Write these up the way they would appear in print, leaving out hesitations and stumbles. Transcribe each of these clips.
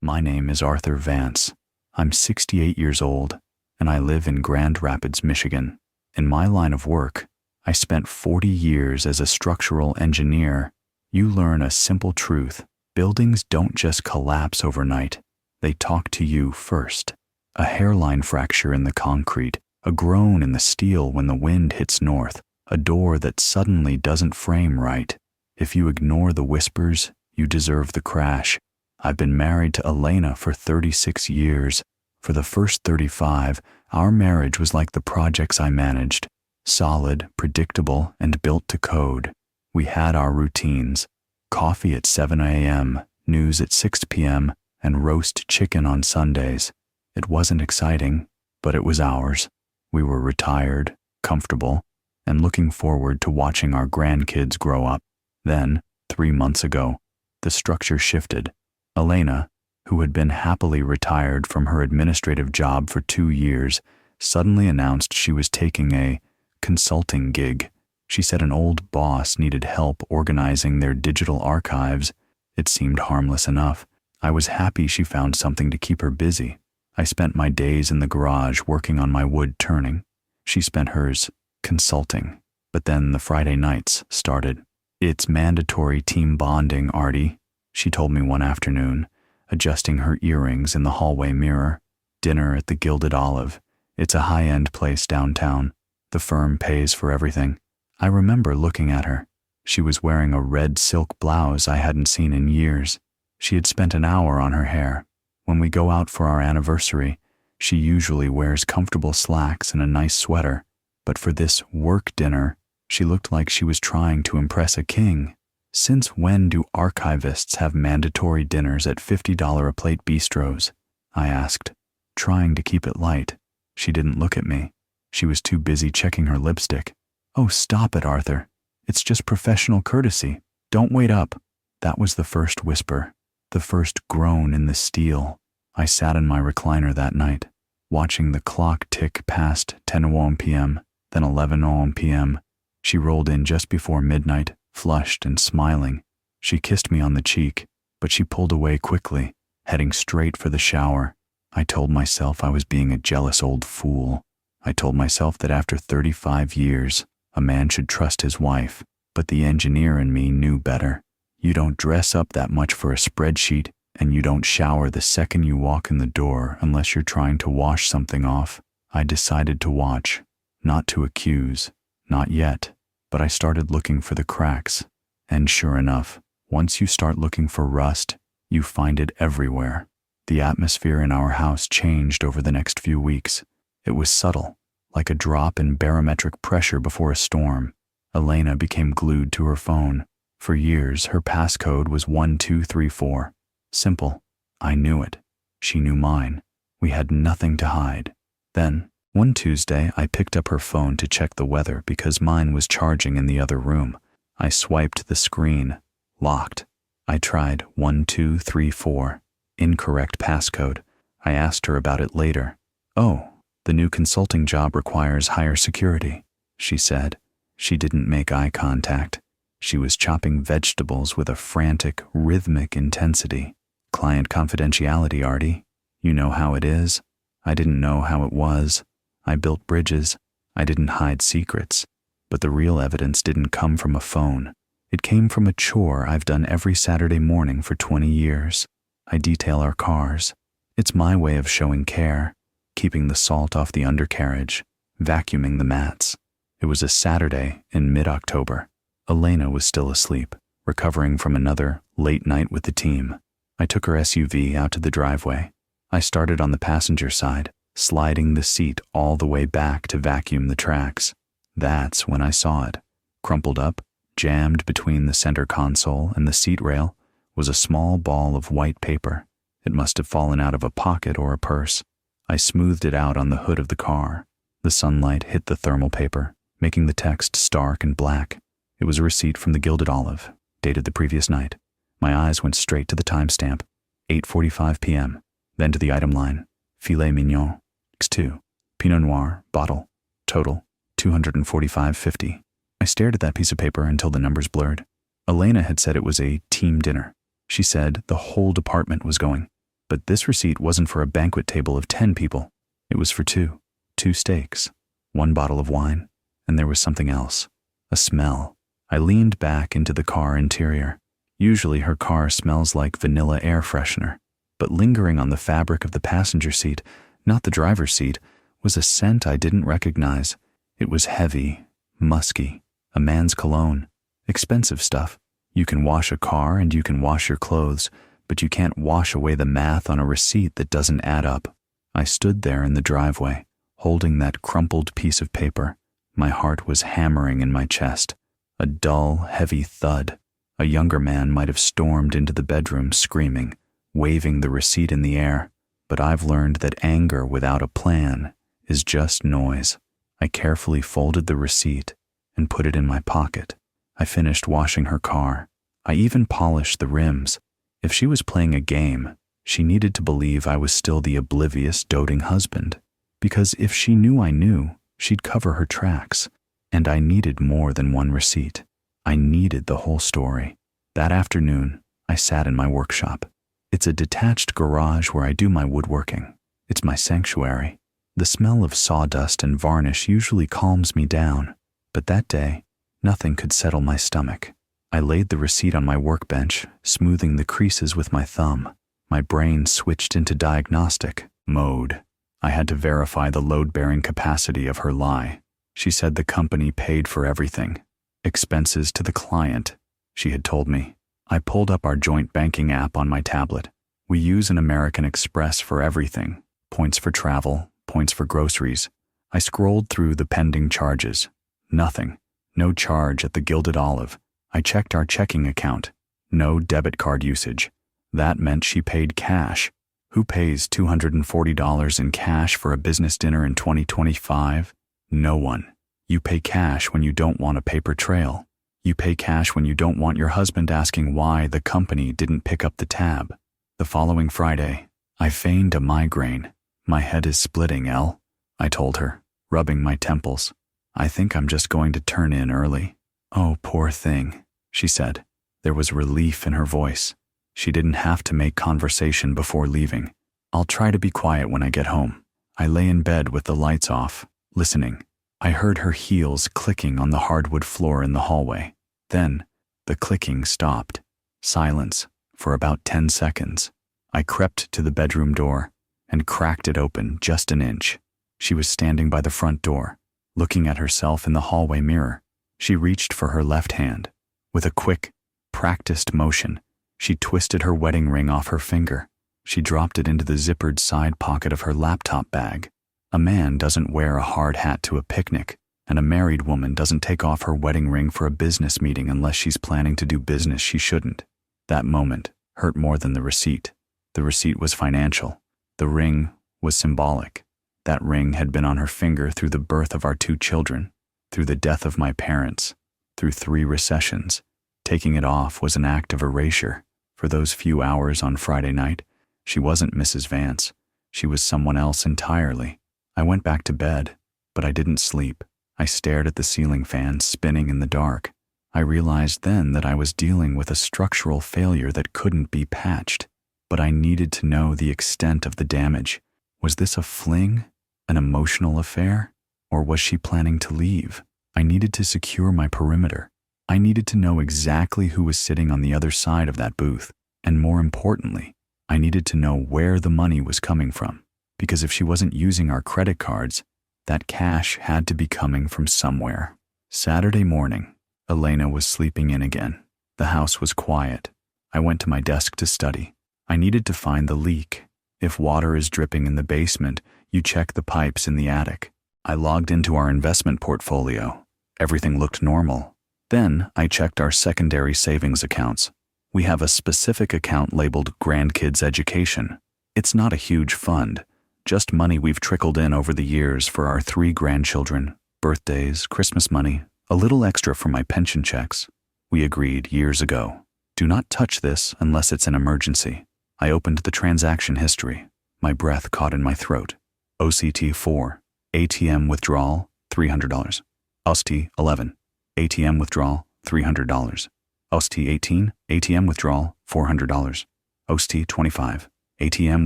My name is Arthur Vance. I'm 68 years old, and I live in Grand Rapids, Michigan. In my line of work, I spent 40 years as a structural engineer. You learn a simple truth. Buildings don't just collapse overnight. They talk to you first. A hairline fracture in the concrete, a groan in the steel when the wind hits north, a door that suddenly doesn't frame right. If you ignore the whispers, you deserve the crash. I've been married to Elena for 36 years. For the first 35, our marriage was like the projects I managed. Solid, predictable, and built to code. We had our routines. Coffee at 7 a.m., news at 6 p.m., and roast chicken on Sundays. It wasn't exciting, but it was ours. We were retired, comfortable, and looking forward to watching our grandkids grow up. Then, 3 months ago, the structure shifted. Elena, who had been happily retired from her administrative job for 2 years, suddenly announced she was taking a consulting gig. She said an old boss needed help organizing their digital archives. It seemed harmless enough. I was happy she found something to keep her busy. I spent my days in the garage working on my wood turning. She spent hers consulting. But then the Friday nights started. It's mandatory team bonding, Artie, she told me one afternoon, adjusting her earrings in the hallway mirror. Dinner at the Gilded Olive. It's a high-end place downtown. The firm pays for everything. I remember looking at her. She was wearing a red silk blouse I hadn't seen in years. She had spent an hour on her hair. When we go out for our anniversary, she usually wears comfortable slacks and a nice sweater. But for this work dinner, she looked like she was trying to impress a king. Since when do archivists have mandatory dinners at $50 a plate bistros? I asked, trying to keep it light. She didn't look at me. She was too busy checking her lipstick. Oh, stop it, Arthur. It's just professional courtesy. Don't wait up. That was the first whisper, the first groan in the steel. I sat in my recliner that night, watching the clock tick past 10 p.m., then 11 p.m. She rolled in just before midnight, flushed and smiling. She kissed me on the cheek, but she pulled away quickly, heading straight for the shower. I told myself I was being a jealous old fool. I told myself that after 35 years, a man should trust his wife, but the engineer in me knew better. You don't dress up that much for a spreadsheet, and you don't shower the second you walk in the door unless you're trying to wash something off. I decided to watch, not to accuse, not yet, but I started looking for the cracks. And sure enough, once you start looking for rust, you find it everywhere. The atmosphere in our house changed over the next few weeks. It was subtle, like a drop in barometric pressure before a storm. Elena became glued to her phone. For years, her passcode was 1234. Simple. I knew it. She knew mine. We had nothing to hide. Then, one Tuesday, I picked up her phone to check the weather because mine was charging in the other room. I swiped the screen. Locked. I tried 1234. Incorrect passcode. I asked her about it later. Oh, the new consulting job requires higher security, she said. She didn't make eye contact. She was chopping vegetables with a frantic, rhythmic intensity. Client confidentiality, Artie. You know how it is. I didn't know how it was. I built bridges. I didn't hide secrets. But the real evidence didn't come from a phone. It came from a chore I've done every Saturday morning for 20 years. I detail our cars. It's my way of showing care, keeping the salt off the undercarriage, vacuuming the mats. It was a Saturday in mid-October. Elena was still asleep, recovering from another late night with the team. I took her SUV out to the driveway. I started on the passenger side, sliding the seat all the way back to vacuum the tracks. That's when I saw it. Crumpled up, jammed between the center console and the seat rail, was a small ball of white paper. It must have fallen out of a pocket or a purse. I smoothed it out on the hood of the car. The sunlight hit the thermal paper, making the text stark and black. It was a receipt from the Gilded Olive, dated the previous night. My eyes went straight to the timestamp, 8:45 p.m., then to the item line, filet mignon, X2, Pinot Noir, bottle, total, $245.50. I stared at that piece of paper until the numbers blurred. Elena had said it was a team dinner. She said the whole department was going. But this receipt wasn't for a banquet table of 10 people. It was for two. 2 steaks, 1 bottle of wine, and there was something else. A smell. I leaned back into the car interior. Usually her car smells like vanilla air freshener, but lingering on the fabric of the passenger seat, not the driver's seat, was a scent I didn't recognize. It was heavy, musky, a man's cologne. Expensive stuff. You can wash a car and you can wash your clothes, but you can't wash away the math on a receipt that doesn't add up. I stood there in the driveway, holding that crumpled piece of paper. My heart was hammering in my chest. A dull, heavy thud. A younger man might have stormed into the bedroom screaming, waving the receipt in the air, but I've learned that anger without a plan is just noise. I carefully folded the receipt and put it in my pocket. I finished washing her car. I even polished the rims. If she was playing a game, she needed to believe I was still the oblivious, doting husband, because if she knew I knew, she'd cover her tracks. And I needed more than one receipt. I needed the whole story. That afternoon, I sat in my workshop. It's a detached garage where I do my woodworking. It's my sanctuary. The smell of sawdust and varnish usually calms me down, but that day, nothing could settle my stomach. I laid the receipt on my workbench, smoothing the creases with my thumb. My brain switched into diagnostic mode. I had to verify the load-bearing capacity of her lie. She said the company paid for everything. Expenses to the client, she had told me. I pulled up our joint banking app on my tablet. We use an American Express for everything. Points for travel, points for groceries. I scrolled through the pending charges. Nothing. No charge at the Gilded Olive. I checked our checking account. No debit card usage. That meant she paid cash. Who pays $240 in cash for a business dinner in 2025? No one. You pay cash when you don't want a paper trail. You pay cash when you don't want your husband asking why the company didn't pick up the tab. The following Friday, I feigned a migraine. My head is splitting, Elle, I told her, rubbing my temples. I think I'm just going to turn in early. Oh, poor thing, she said. There was relief in her voice. She didn't have to make conversation before leaving. I'll try to be quiet when I get home. I lay in bed with the lights off, listening. I heard her heels clicking on the hardwood floor in the hallway. Then, the clicking stopped. Silence for about 10 seconds. I crept to the bedroom door and cracked it open just an inch. She was standing by the front door, looking at herself in the hallway mirror. She reached for her left hand. With a quick, practiced motion, she twisted her wedding ring off her finger. She dropped it into the zippered side pocket of her laptop bag. A man doesn't wear a hard hat to a picnic, and a married woman doesn't take off her wedding ring for a business meeting unless she's planning to do business she shouldn't. That moment hurt more than the receipt. The receipt was financial. The ring was symbolic. That ring had been on her finger through the birth of our 2 children, through the death of my parents, through 3 recessions. Taking it off was an act of erasure. For those few hours on Friday night, she wasn't Mrs. Vance. She was someone else entirely. I went back to bed, but I didn't sleep. I stared at the ceiling fan spinning in the dark. I realized then that I was dealing with a structural failure that couldn't be patched, but I needed to know the extent of the damage. Was this a fling, an emotional affair, or was she planning to leave? I needed to secure my perimeter. I needed to know exactly who was sitting on the other side of that booth, and more importantly, I needed to know where the money was coming from. Because if she wasn't using our credit cards, that cash had to be coming from somewhere. Saturday morning, Elena was sleeping in again. The house was quiet. I went to my desk to study. I needed to find the leak. If water is dripping in the basement, you check the pipes in the attic. I logged into our investment portfolio. Everything looked normal. Then I checked our secondary savings accounts. We have a specific account labeled Grandkids Education. It's not a huge fund. Just money we've trickled in over the years for our 3 grandchildren, birthdays, Christmas money, a little extra for my pension checks. We agreed years ago. Do not touch this unless it's an emergency. I opened the transaction history. My breath caught in my throat. OCT 4, ATM withdrawal, $300. OST 11, ATM withdrawal, $300. OST 18, ATM withdrawal, $400. OST 25, ATM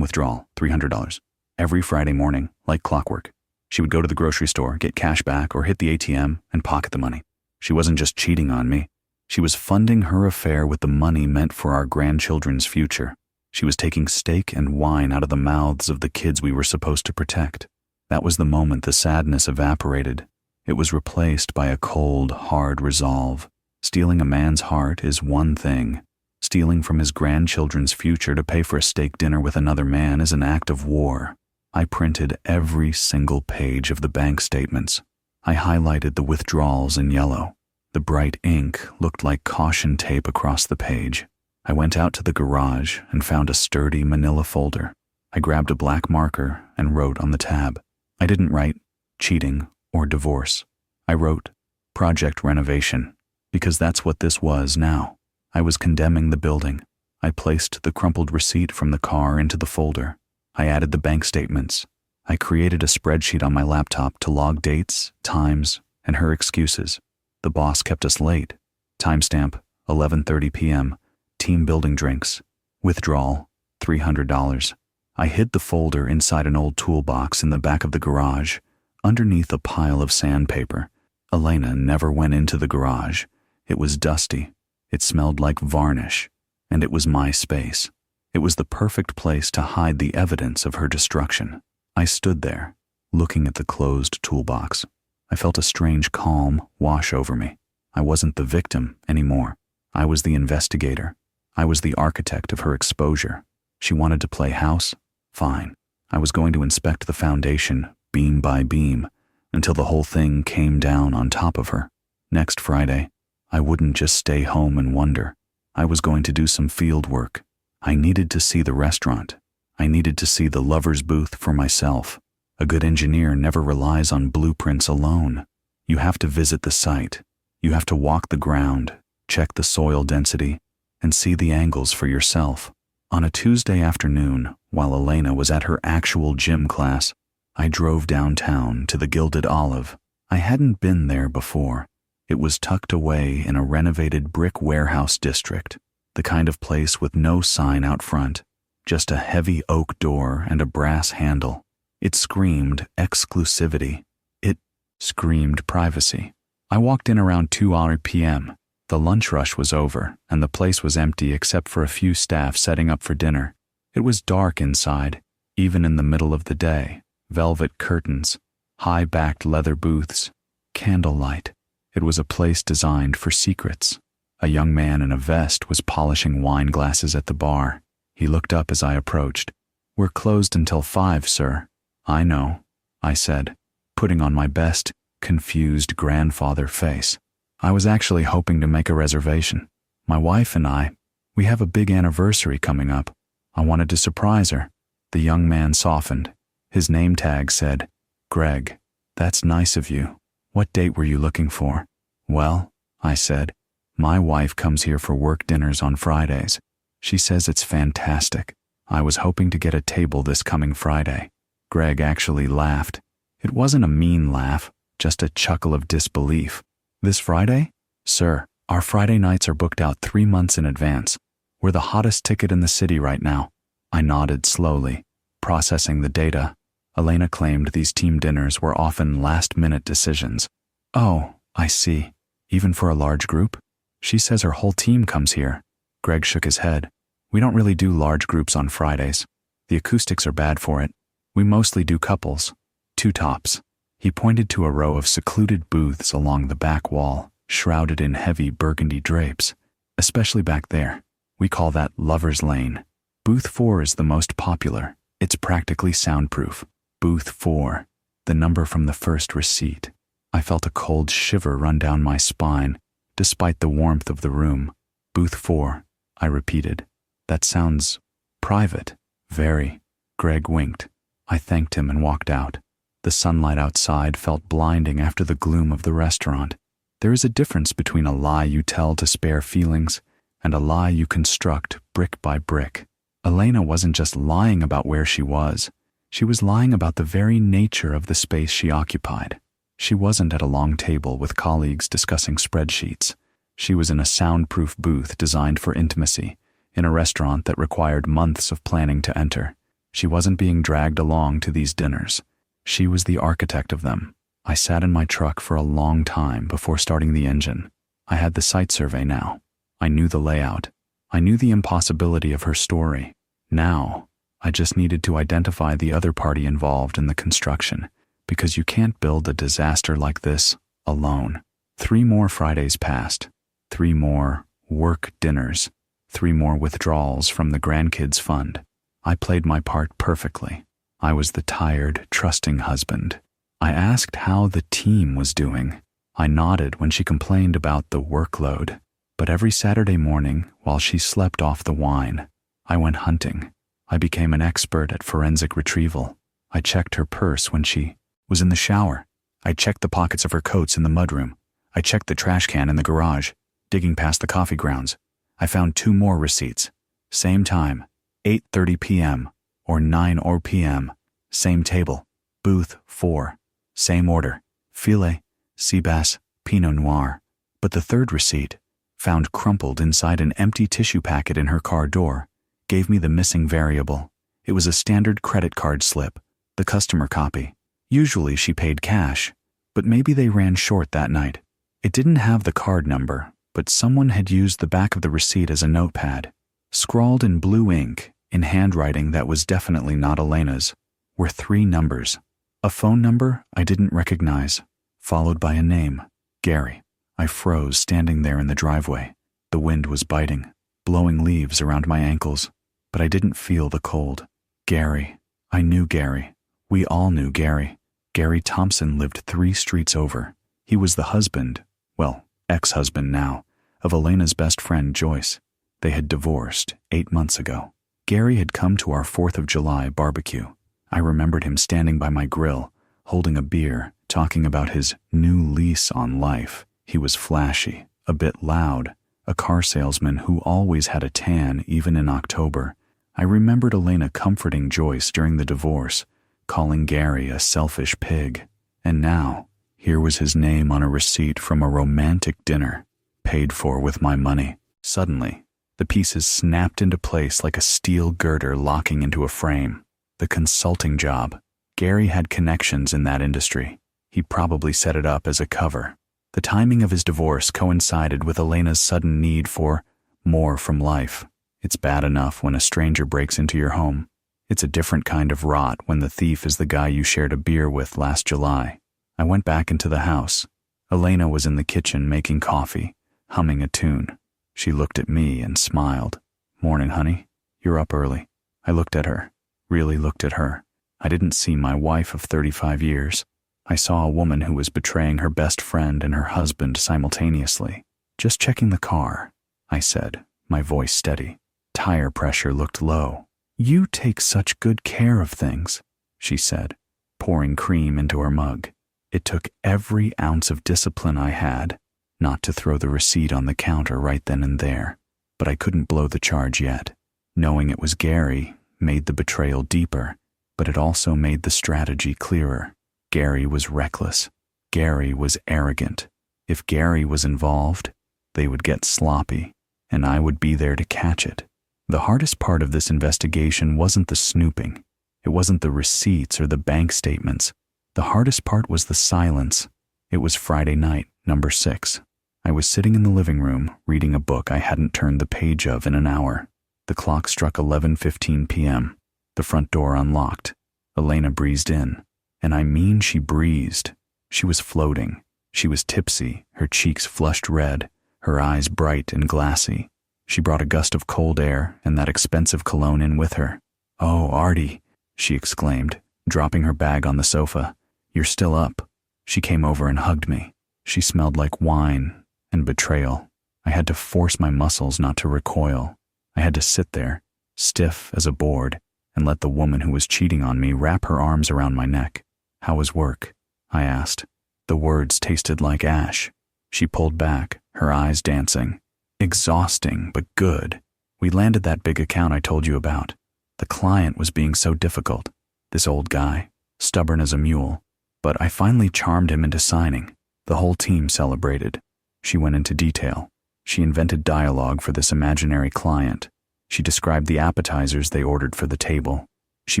withdrawal, $300. Every Friday morning, like clockwork. She would go to the grocery store, get cash back, or hit the ATM and pocket the money. She wasn't just cheating on me. She was funding her affair with the money meant for our grandchildren's future. She was taking steak and wine out of the mouths of the kids we were supposed to protect. That was the moment the sadness evaporated. It was replaced by a cold, hard resolve. Stealing a man's heart is one thing. Stealing from his grandchildren's future to pay for a steak dinner with another man is an act of war. I printed every single page of the bank statements. I highlighted the withdrawals in yellow. The bright ink looked like caution tape across the page. I went out to the garage and found a sturdy manila folder. I grabbed a black marker and wrote on the tab. I didn't write cheating or divorce. I wrote project renovation, because that's what this was now. I was condemning the building. I placed the crumpled receipt from the car into the folder. I added the bank statements. I created a spreadsheet on my laptop to log dates, times, and her excuses. The boss kept us late. Timestamp, 11:30 p.m. Team building drinks. Withdrawal, $300. I hid the folder inside an old toolbox in the back of the garage, underneath a pile of sandpaper. Elena never went into the garage. It was dusty. It smelled like varnish. And it was my space. It was the perfect place to hide the evidence of her destruction. I stood there, looking at the closed toolbox. I felt a strange calm wash over me. I wasn't the victim anymore. I was the investigator. I was the architect of her exposure. She wanted to play house? Fine. I was going to inspect the foundation, beam by beam, until the whole thing came down on top of her. Next Friday, I wouldn't just stay home and wonder. I was going to do some field work. I needed to see the restaurant. I needed to see the lover's booth for myself. A good engineer never relies on blueprints alone. You have to visit the site. You have to walk the ground, check the soil density, and see the angles for yourself. On a Tuesday afternoon, while Elena was at her actual gym class, I drove downtown to the Gilded Olive. I hadn't been there before. It was tucked away in a renovated brick warehouse district, the kind of place with no sign out front, just a heavy oak door and a brass handle. It screamed exclusivity. It screamed privacy. I walked in around 2 p.m. The lunch rush was over, and the place was empty except for a few staff setting up for dinner. It was dark inside, even in the middle of the day. Velvet curtains, high-backed leather booths, candlelight. It was a place designed for secrets. A young man in a vest was polishing wine glasses at the bar. He looked up as I approached. "We're closed until 5, sir." "I know," I said, putting on my best, confused grandfather face. I was actually hoping to make a reservation. My wife and we have a big anniversary coming up. I wanted to surprise her. The young man softened. His name tag said, "Greg, that's nice of you. What date were you looking for?" "Well," I said, "my wife comes here for work dinners on Fridays. She says it's fantastic. I was hoping to get a table this coming Friday." Greg actually laughed. It wasn't a mean laugh, just a chuckle of disbelief. "This Friday?" "Sir, our Friday nights are booked out 3 months in advance. We're the hottest ticket in the city right now." I nodded slowly, processing the data. Elena claimed these team dinners were often last-minute decisions. "Oh, I see. Even for a large group?" "She says her whole team comes here." Greg shook his head. "We don't really do large groups on Fridays. The acoustics are bad for it. We mostly do couples. 2 tops." He pointed to a row of secluded booths along the back wall, shrouded in heavy burgundy drapes. "Especially back there. We call that Lover's Lane. Booth 4 is the most popular. It's practically soundproof. Booth 4, the number from the first receipt." I felt a cold shiver run down my spine, despite the warmth of the room. "Booth 4, I repeated. "That sounds private." "Very." Greg winked. I thanked him and walked out. The sunlight outside felt blinding after the gloom of the restaurant. There is a difference between a lie you tell to spare feelings and a lie you construct brick by brick. Elena wasn't just lying about where she was. She was lying about the very nature of the space she occupied. She wasn't at a long table with colleagues discussing spreadsheets. She was in a soundproof booth designed for intimacy, in a restaurant that required months of planning to enter. She wasn't being dragged along to these dinners. She was the architect of them. I sat in my truck for a long time before starting the engine. I had the site survey now. I knew the layout. I knew the impossibility of her story. Now, I just needed to identify the other party involved in the construction, because you can't build a disaster like this alone. 3 more Fridays passed. 3 more work dinners. 3 more withdrawals from the grandkids' fund. I played my part perfectly. I was the tired, trusting husband. I asked how the team was doing. I nodded when she complained about the workload. But every Saturday morning, while she slept off the wine, I went hunting. I became an expert at forensic retrieval. I checked her purse when she was in the shower. I checked the pockets of her coats in the mudroom. I checked the trash can in the garage, digging past the coffee grounds. I found 2 more receipts. Same time, 8:30 p.m. or 9 p.m. Same table, booth 4. Same order, filet, sea bass, pinot noir. But the 3rd receipt, found crumpled inside an empty tissue packet in her car door, gave me the missing variable. It was a standard credit card slip, the customer copy. Usually she paid cash, but maybe they ran short that night. It didn't have the card number, but someone had used the back of the receipt as a notepad. Scrawled in blue ink, in handwriting that was definitely not Elena's, were 3 numbers. A phone number I didn't recognize, followed by a name, Gary. I froze standing there in the driveway. The wind was biting, blowing leaves around my ankles, but I didn't feel the cold. Gary. I knew Gary. We all knew Gary. Gary Thompson lived 3 streets over. He was the husband, well, ex-husband now, of Elena's best friend Joyce. They had divorced 8 months ago. Gary had come to our 4th of July barbecue. I remembered him standing by my grill, holding a beer, talking about his new lease on life. He was flashy, a bit loud, a car salesman who always had a tan even in October. I remembered Elena comforting Joyce during the divorce, calling Gary a selfish pig. And now, here was his name on a receipt from a romantic dinner, paid for with my money. Suddenly, the pieces snapped into place like a steel girder locking into a frame. The consulting job. Gary had connections in that industry. He probably set it up as a cover. The timing of his divorce coincided with Elena's sudden need for more from life. It's bad enough when a stranger breaks into your home. It's a different kind of rot when the thief is the guy you shared a beer with last July. I went back into the house. Elena was in the kitchen making coffee, humming a tune. She looked at me and smiled. "Morning, honey. You're up early." I looked at her, really looked at her. I didn't see my wife of 35 years. I saw a woman who was betraying her best friend and her husband simultaneously. "Just checking the car," I said, my voice steady. Tire pressure looked low. "You take such good care of things," she said, pouring cream into her mug. It took every ounce of discipline I had not to throw the receipt on the counter right then and there, but I couldn't blow the charge yet. Knowing it was Gary made the betrayal deeper, but it also made the strategy clearer. Gary was reckless. Gary was arrogant. If Gary was involved, they would get sloppy, and I would be there to catch it. The hardest part of this investigation wasn't the snooping. It wasn't the receipts or the bank statements. The hardest part was the silence. It was Friday night, number 6. I was sitting in the living room, reading a book I hadn't turned the page of in an hour. The clock struck 11:15 p.m. The front door unlocked. Elena breezed in. And I mean she breezed. She was floating. She was tipsy, her cheeks flushed red, her eyes bright and glassy. She brought a gust of cold air and that expensive cologne in with her. "Oh, Artie," she exclaimed, dropping her bag on the sofa. "You're still up." She came over and hugged me. She smelled like wine and betrayal. I had to force my muscles not to recoil. I had to sit there, stiff as a board, and let the woman who was cheating on me wrap her arms around my neck. "How was work?" I asked. The words tasted like ash. She pulled back, her eyes dancing. "Exhausting, but good. We landed that big account I told you about. The client was being so difficult. This old guy, stubborn as a mule. But I finally charmed him into signing. The whole team celebrated." She went into detail. She invented dialogue for this imaginary client. She described the appetizers they ordered for the table. She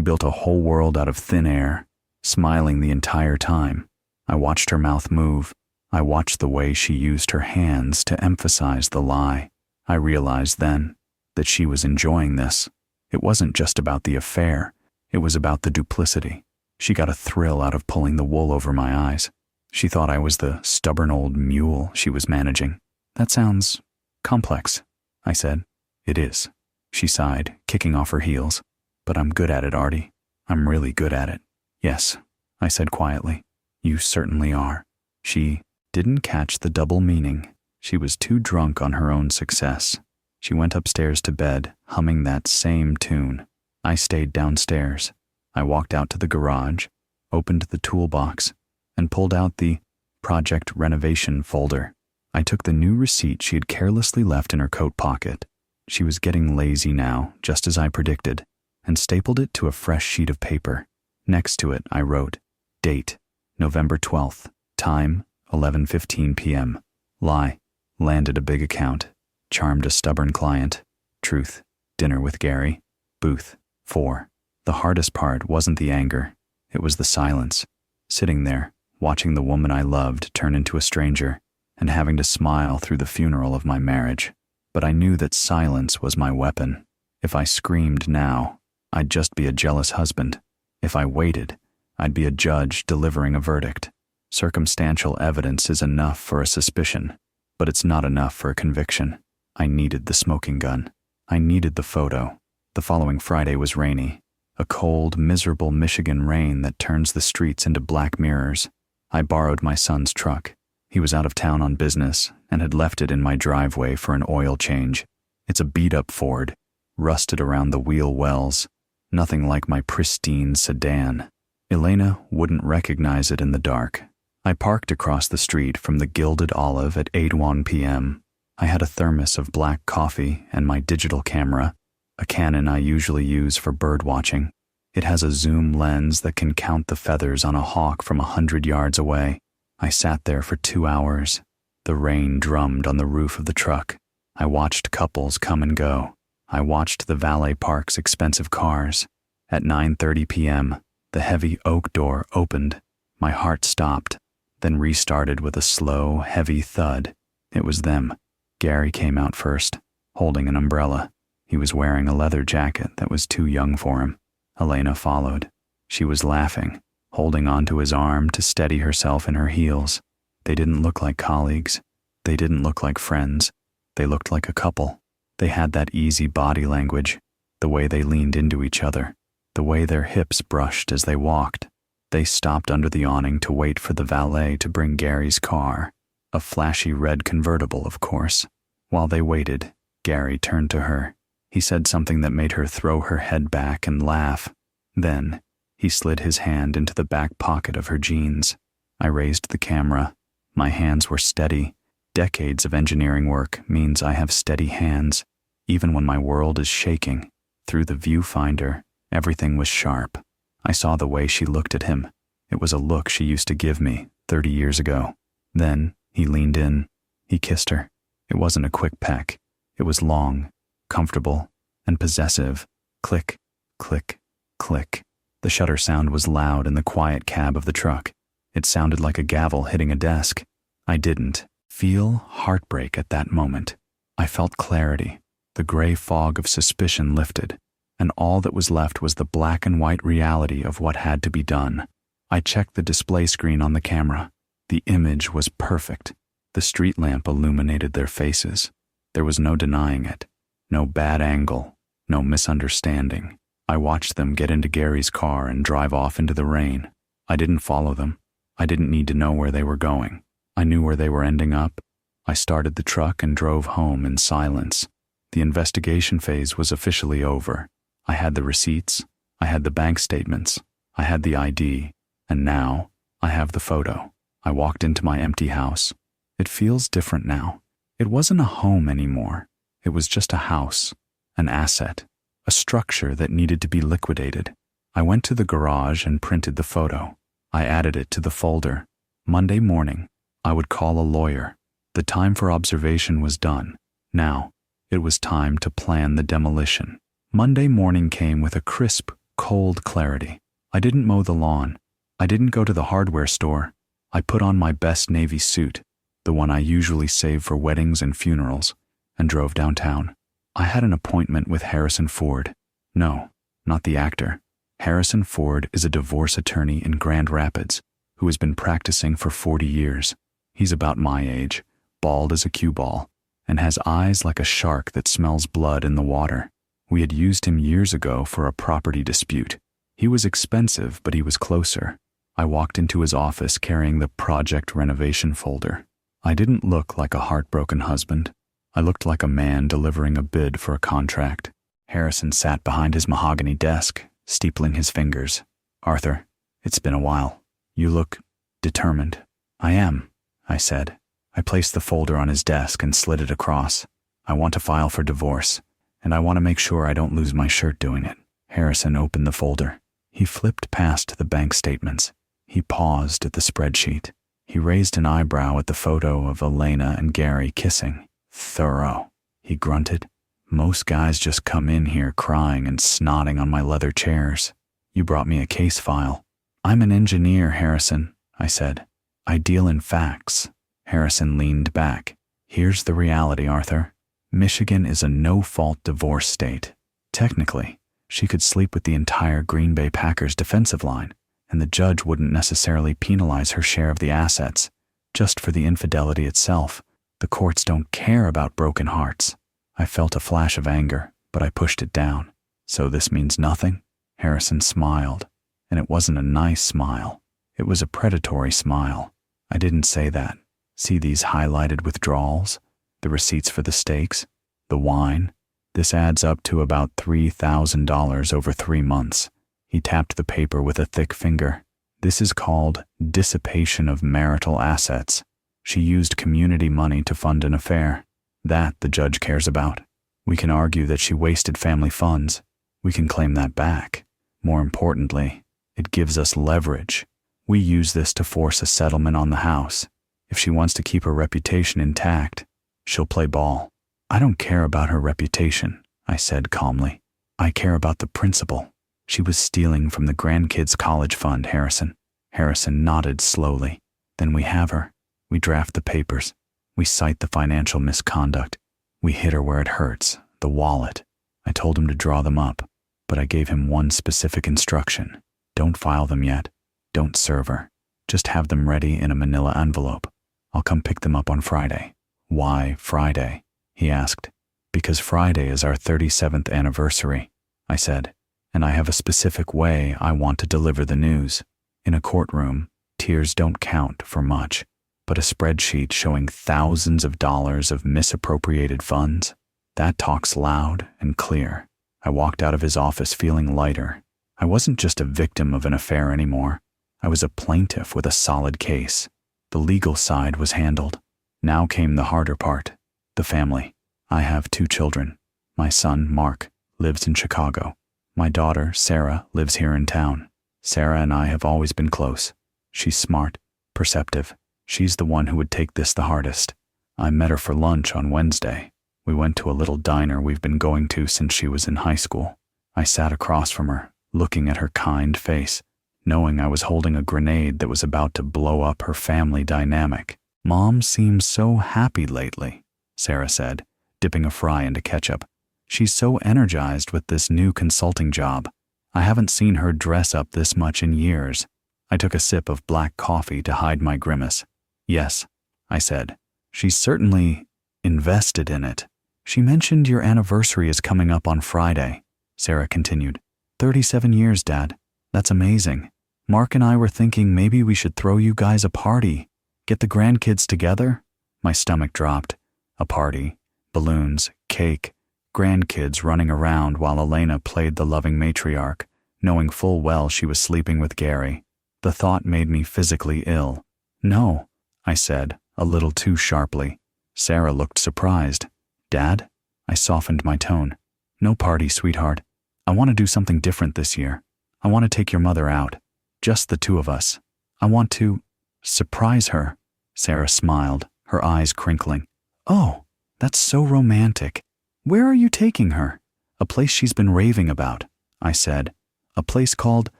built a whole world out of thin air, smiling the entire time. I watched her mouth move. I watched the way she used her hands to emphasize the lie. I realized then that she was enjoying this. It wasn't just about the affair. It was about the duplicity. She got a thrill out of pulling the wool over my eyes. She thought I was the stubborn old mule she was managing. That sounds complex, I said. It is, she sighed, kicking off her heels. But I'm good at it, Artie. I'm really good at it. Yes, I said quietly. You certainly are. She didn't catch the double meaning. She was too drunk on her own success. She went upstairs to bed, humming that same tune. I stayed downstairs. I walked out to the garage, opened the toolbox, and pulled out the project renovation folder. I took the new receipt she had carelessly left in her coat pocket. She was getting lazy now, just as I predicted, and stapled it to a fresh sheet of paper. Next to it, I wrote, date, November 12th, time, 11:15 p.m. Lie, landed a big account, charmed a stubborn client. Truth, dinner with Gary. Booth, 4. The hardest part wasn't the anger, it was the silence. Sitting there, watching the woman I loved turn into a stranger, and having to smile through the funeral of my marriage. But I knew that silence was my weapon. If I screamed now, I'd just be a jealous husband. If I waited, I'd be a judge delivering a verdict. Circumstantial evidence is enough for a suspicion, but it's not enough for a conviction. I needed the smoking gun. I needed the photo. The following Friday was rainy, a cold, miserable Michigan rain that turns the streets into black mirrors. I borrowed my son's truck. He was out of town on business and had left it in my driveway for an oil change. It's a beat-up Ford, rusted around the wheel wells, nothing like my pristine sedan. Elena wouldn't recognize it in the dark. I parked across the street from the Gilded Olive at 8:01 p.m. I had a thermos of black coffee and my digital camera, a Canon I usually use for bird watching. It has a zoom lens that can count the feathers on a hawk from 100 yards away. I sat there for 2 hours. The rain drummed on the roof of the truck. I watched couples come and go. I watched the valet park's expensive cars. At 9:30 p.m., the heavy oak door opened. My heart stopped, then restarted with a slow, heavy thud. It was them. Gary came out first, holding an umbrella. He was wearing a leather jacket that was too young for him. Elena followed. She was laughing, holding onto his arm to steady herself in her heels. They didn't look like colleagues. They didn't look like friends. They looked like a couple. They had that easy body language, the way they leaned into each other, the way their hips brushed as they walked. They stopped under the awning to wait for the valet to bring Gary's car, a flashy red convertible, of course. While they waited, Gary turned to her. He said something that made her throw her head back and laugh. Then, he slid his hand into the back pocket of her jeans. I raised the camera. My hands were steady. Decades of engineering work means I have steady hands, even when my world is shaking. Through the viewfinder, everything was sharp. I saw the way she looked at him. It was a look she used to give me 30 years ago. Then, he leaned in. He kissed her. It wasn't a quick peck. It was long, comfortable, and possessive. Click, click, click. The shutter sound was loud in the quiet cab of the truck. It sounded like a gavel hitting a desk. I didn't feel heartbreak at that moment. I felt clarity. The gray fog of suspicion lifted, and all that was left was the black and white reality of what had to be done. I checked the display screen on the camera. The image was perfect. The street lamp illuminated their faces. There was no denying it. No bad angle. No misunderstanding. I watched them get into Gary's car and drive off into the rain. I didn't follow them. I didn't need to know where they were going. I knew where they were ending up. I started the truck and drove home in silence. The investigation phase was officially over. I had the receipts. I had the bank statements. I had the ID. And now, I have the photo. I walked into my empty house. It feels different now. It wasn't a home anymore. It was just a house, an asset, a structure that needed to be liquidated. I went to the garage and printed the photo. I added it to the folder. Monday morning, I would call a lawyer. The time for observation was done. Now, It was time to plan the demolition. Monday morning came with a crisp, cold clarity. I didn't mow the lawn. I didn't go to the hardware store. I put on my best navy suit, the one I usually save for weddings and funerals, and drove downtown. I had an appointment with Harrison Ford. No, not the actor. Harrison Ford is a divorce attorney in Grand Rapids who has been practicing for 40 years. He's about my age, bald as a cue ball, and has eyes like a shark that smells blood in the water. We had used him years ago for a property dispute. He was expensive, but he was closer. I walked into his office carrying the project renovation folder. I didn't look like a heartbroken husband. I looked like a man delivering a bid for a contract. Harrison sat behind his mahogany desk, steepling his fingers. "Arthur, it's been a while. You look determined." "I am," I said. I placed the folder on his desk and slid it across. "I want to file for divorce, and I want to make sure I don't lose my shirt doing it." Harrison opened the folder. He flipped past the bank statements. He paused at the spreadsheet. He raised an eyebrow at the photo of Elena and Gary kissing. "Thorough," he grunted. "Most guys just come in here crying and snotting on my leather chairs. You brought me a case file." "I'm an engineer, Harrison," I said. "I deal in facts." Harrison leaned back. "Here's the reality, Arthur. Michigan is a no-fault divorce state. Technically, she could sleep with the entire Green Bay Packers defensive line, and the judge wouldn't necessarily penalize her share of the assets. Just for the infidelity itself, the courts don't care about broken hearts." I felt a flash of anger, but I pushed it down. "So this means nothing?" Harrison smiled, and it wasn't a nice smile. It was a predatory smile. "I didn't say that. See these highlighted withdrawals? The receipts for the steaks? The wine? This adds up to about $3,000 over 3 months." He tapped the paper with a thick finger. "This is called dissipation of marital assets. She used community money to fund an affair. That the judge cares about. We can argue that she wasted family funds. We can claim that back. More importantly, it gives us leverage. We use this to force a settlement on the house. If she wants to keep her reputation intact, she'll play ball." "I don't care about her reputation," I said calmly. "I care about the principle. She was stealing from the grandkids' college fund, Harrison." Harrison nodded slowly. "Then we have her. We draft the papers. We cite the financial misconduct. We hit her where it hurts, the wallet." I told him to draw them up, but I gave him one specific instruction. "Don't file them yet. Don't serve her. Just have them ready in a manila envelope. I'll come pick them up on Friday." "Why Friday?" he asked. "Because Friday is our 37th anniversary," I said, "and I have a specific way I want to deliver the news. In a courtroom, tears don't count for much, but a spreadsheet showing thousands of dollars of misappropriated funds, that talks loud and clear." I walked out of his office feeling lighter. I wasn't just a victim of an affair anymore. I was a plaintiff with a solid case. The legal side was handled. Now came the harder part, the family. I have 2 children. My son, Mark, lives in Chicago. My daughter, Sarah, lives here in town. Sarah and I have always been close. She's smart, perceptive. She's the one who would take this the hardest. I met her for lunch on Wednesday. We went to a little diner we've been going to since she was in high school. I sat across from her, looking at her kind face, knowing I was holding a grenade that was about to blow up her family dynamic. "Mom seems so happy lately," Sarah said, dipping a fry into ketchup. "She's so energized with this new consulting job. I haven't seen her dress up this much in years." I took a sip of black coffee to hide my grimace. "Yes," I said. "She's certainly invested in it." "She mentioned your anniversary is coming up on Friday," Sarah continued. 37 years, Dad. That's amazing. Mark and I were thinking maybe we should throw you guys a party. Get the grandkids together?" My stomach dropped. A party, balloons, cake, grandkids running around while Elena played the loving matriarch, knowing full well she was sleeping with Gary. The thought made me physically ill. "No," I said, a little too sharply. Sarah looked surprised. "Dad?" I softened my tone. "No party, sweetheart. I want to do something different this year. I want to take your mother out. Just the 2 of us. I want to surprise her." Sarah smiled, her eyes crinkling. "Oh, that's so romantic. Where are you taking her? A place she's been raving about, I said. A place called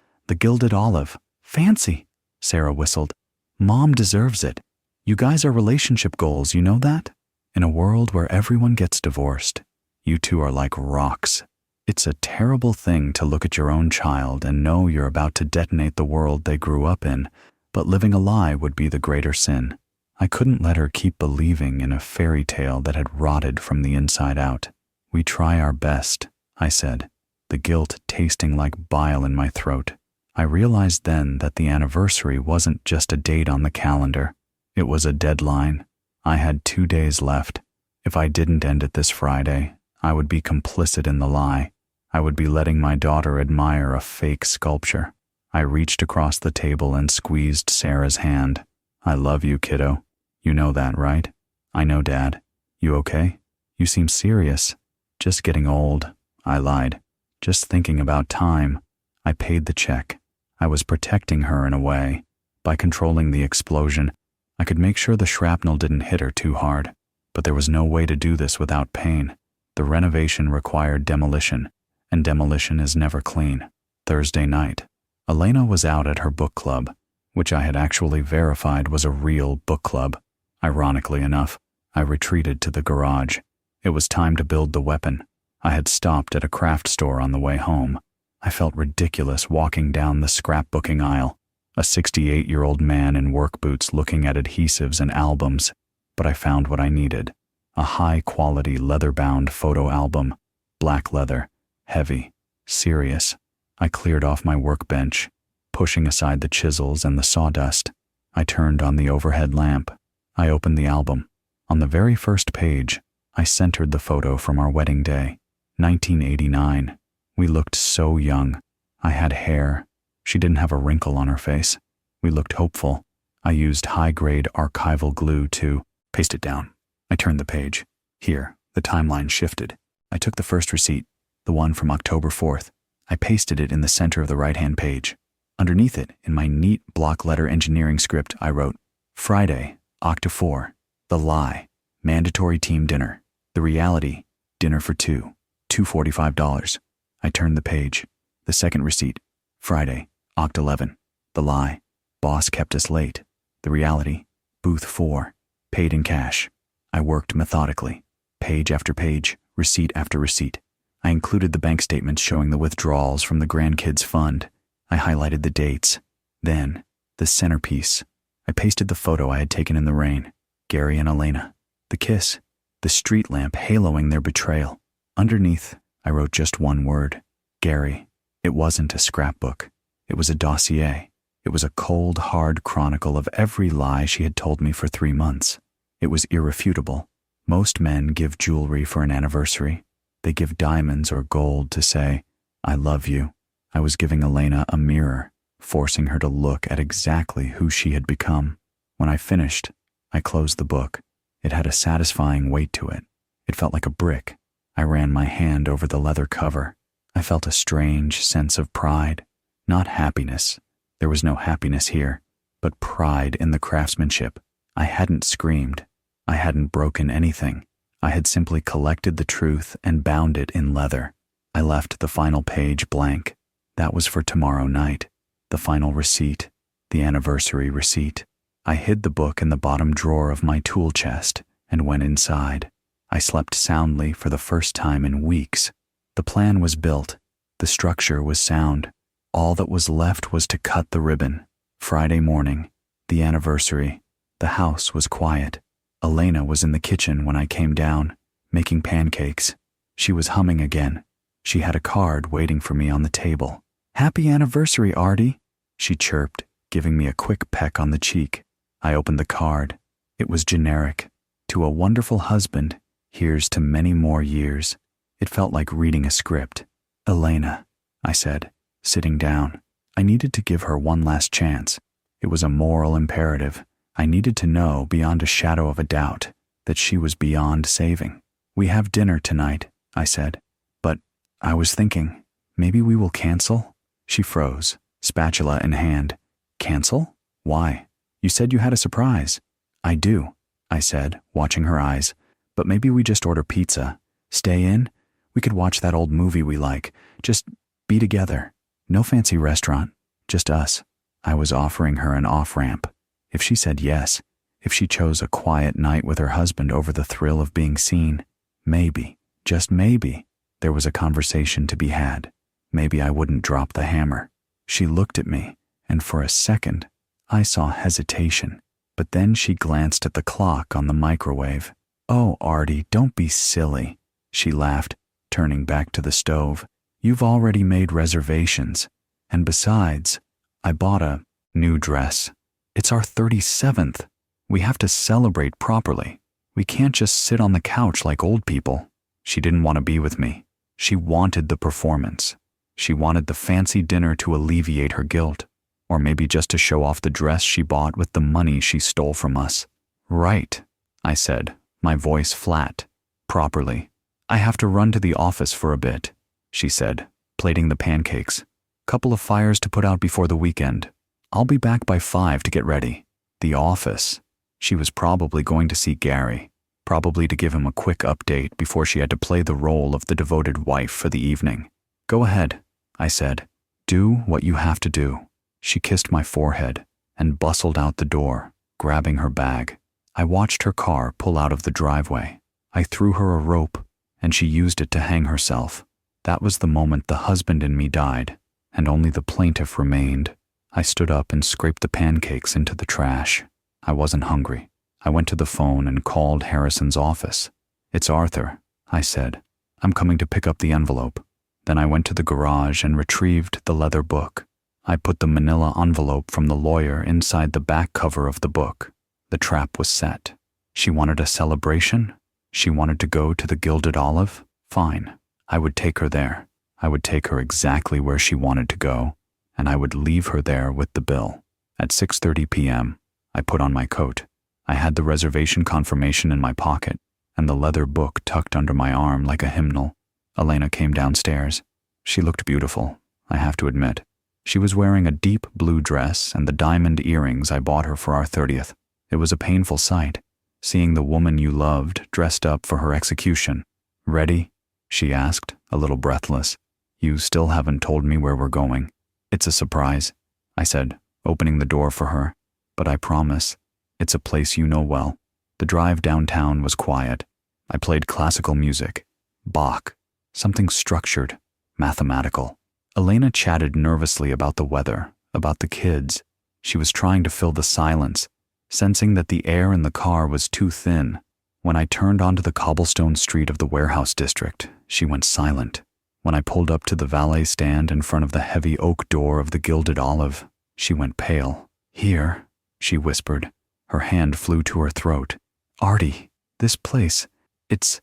the Gilded Olive. Fancy, Sarah whistled. Mom deserves it. You guys are relationship goals, you know that? In a world where everyone gets divorced, you two are like rocks. It's a terrible thing to look at your own child and know you're about to detonate the world they grew up in, but living a lie would be the greater sin. I couldn't let her keep believing in a fairy tale that had rotted from the inside out. We try our best, I said, the guilt tasting like bile in my throat. I realized then that the anniversary wasn't just a date on the calendar. It was a deadline. I had 2 days left. If I didn't end it this Friday, I would be complicit in the lie. I would be letting my daughter admire a fake sculpture. I reached across the table and squeezed Sarah's hand. I love you, kiddo. You know that, right? I know, Dad. You okay? You seem serious. Just getting old. I lied. Just thinking about time. I paid the check. I was protecting her in a way. By controlling the explosion, I could make sure the shrapnel didn't hit her too hard. But there was no way to do this without pain. The renovation required demolition, and demolition is never clean. Thursday night, Elena was out at her book club, which I had actually verified was a real book club. Ironically enough, I retreated to the garage. It was time to build the weapon. I had stopped at a craft store on the way home. I felt ridiculous walking down the scrapbooking aisle, a 68-year-old man in work boots looking at adhesives and albums, but I found what I needed. A high-quality leather-bound photo album, black leather, heavy, serious. I cleared off my workbench, pushing aside the chisels and the sawdust. I turned on the overhead lamp. I opened the album. On the very first page, I centered the photo from our wedding day, 1989. We looked so young. I had hair. She didn't have a wrinkle on her face. We looked hopeful. I used high-grade archival glue to paste it down. I turned the page. Here, the timeline shifted. I took the first receipt, the one from October 4th. I pasted it in the center of the right-hand page. Underneath it, in my neat block letter engineering script, I wrote, Friday, Oct. 4, The Lie, Mandatory Team Dinner. The Reality, Dinner for two, $245. I turned the page. The second receipt, Friday, Oct. 11, The Lie, Boss kept us late. The Reality, Booth 4, paid in cash. I worked methodically, page after page, receipt after receipt. I included the bank statements showing the withdrawals from the grandkids' fund. I highlighted the dates. Then, the centerpiece. I pasted the photo I had taken in the rain. Gary and Elena. The kiss. The street lamp haloing their betrayal. Underneath, I wrote just one word. Gary. It wasn't a scrapbook. It was a dossier. It was a cold, hard chronicle of every lie she had told me for 3 months. It was irrefutable. Most men give jewelry for an anniversary. They give diamonds or gold to say, I love you. I was giving Elena a mirror, forcing her to look at exactly who she had become. When I finished, I closed the book. It had a satisfying weight to it. It felt like a brick. I ran my hand over the leather cover. I felt a strange sense of pride. Not happiness. There was no happiness here, but pride in the craftsmanship. I hadn't screamed. I hadn't broken anything. I had simply collected the truth and bound it in leather. I left the final page blank. That was for tomorrow night. The final receipt. The anniversary receipt. I hid the book in the bottom drawer of my tool chest and went inside. I slept soundly for the first time in weeks. The plan was built. The structure was sound. All that was left was to cut the ribbon. Friday morning, the anniversary. The house was quiet. Elena was in the kitchen when I came down, making pancakes. She was humming again. She had a card waiting for me on the table. Happy anniversary, Artie, she chirped, giving me a quick peck on the cheek. I opened the card. It was generic. To a wonderful husband, here's to many more years. It felt like reading a script. Elena, I said, sitting down. I needed to give her one last chance. It was a moral imperative. I needed to know beyond a shadow of a doubt that she was beyond saving. We have dinner tonight, I said. But I was thinking, maybe we will cancel? She froze, spatula in hand. Cancel? Why? You said you had a surprise. I do, I said, watching her eyes. But maybe we just order pizza. Stay in? We could watch that old movie we like. Just be together. No fancy restaurant. Just us. I was offering her an off-ramp. If she said yes, if she chose a quiet night with her husband over the thrill of being seen, maybe, just maybe, there was a conversation to be had. Maybe I wouldn't drop the hammer. She looked at me, and for a second, I saw hesitation. But then she glanced at the clock on the microwave. "Oh, Artie, don't be silly," she laughed, turning back to the stove. "You've already made reservations. And besides, I bought a new dress. It's our 37th. We have to celebrate properly. We can't just sit on the couch like old people." She didn't want to be with me. She wanted the performance. She wanted the fancy dinner to alleviate her guilt, or maybe just to show off the dress she bought with the money she stole from us. "Right," I said, my voice flat. "Properly. I have to run to the office for a bit," she said, plating the pancakes. "Couple of fires to put out before the weekend. I'll be back by 5 to get ready." The office. She was probably going to see Gary, probably to give him a quick update before she had to play the role of the devoted wife for the evening. "Go ahead," I said. "Do what you have to do." She kissed my forehead and bustled out the door, grabbing her bag. I watched her car pull out of the driveway. I threw her a rope, and she used it to hang herself. That was the moment the husband in me died, and only the plaintiff remained. I stood up and scraped the pancakes into the trash. I wasn't hungry. I went to the phone and called Harrison's office. "It's Arthur," I said. "I'm coming to pick up the envelope." Then I went to the garage and retrieved the leather book. I put the manila envelope from the lawyer inside the back cover of the book. The trap was set. She wanted a celebration? She wanted to go to the Gilded Olive? Fine. I would take her there. I would take her exactly where she wanted to go, and I would leave her there with the bill. At 6:30 p.m., I put on my coat. I had the reservation confirmation in my pocket, and the leather book tucked under my arm like a hymnal. Elena came downstairs. She looked beautiful, I have to admit. She was wearing a deep blue dress and the diamond earrings I bought her for our 30th. It was a painful sight, seeing the woman you loved dressed up for her execution. "Ready?" she asked, a little breathless. "You still haven't told me where we're going." "It's a surprise," I said, opening the door for her. "But I promise, it's a place you know well." The drive downtown was quiet. I played classical music. Bach. Something structured, mathematical. Elena chatted nervously about the weather, about the kids. She was trying to fill the silence, sensing that the air in the car was too thin. When I turned onto the cobblestone street of the warehouse district, she went silent. When I pulled up to the valet stand in front of the heavy oak door of the Gilded Olive, she went pale. "Here," she whispered. Her hand flew to her throat. "Artie, this place, it's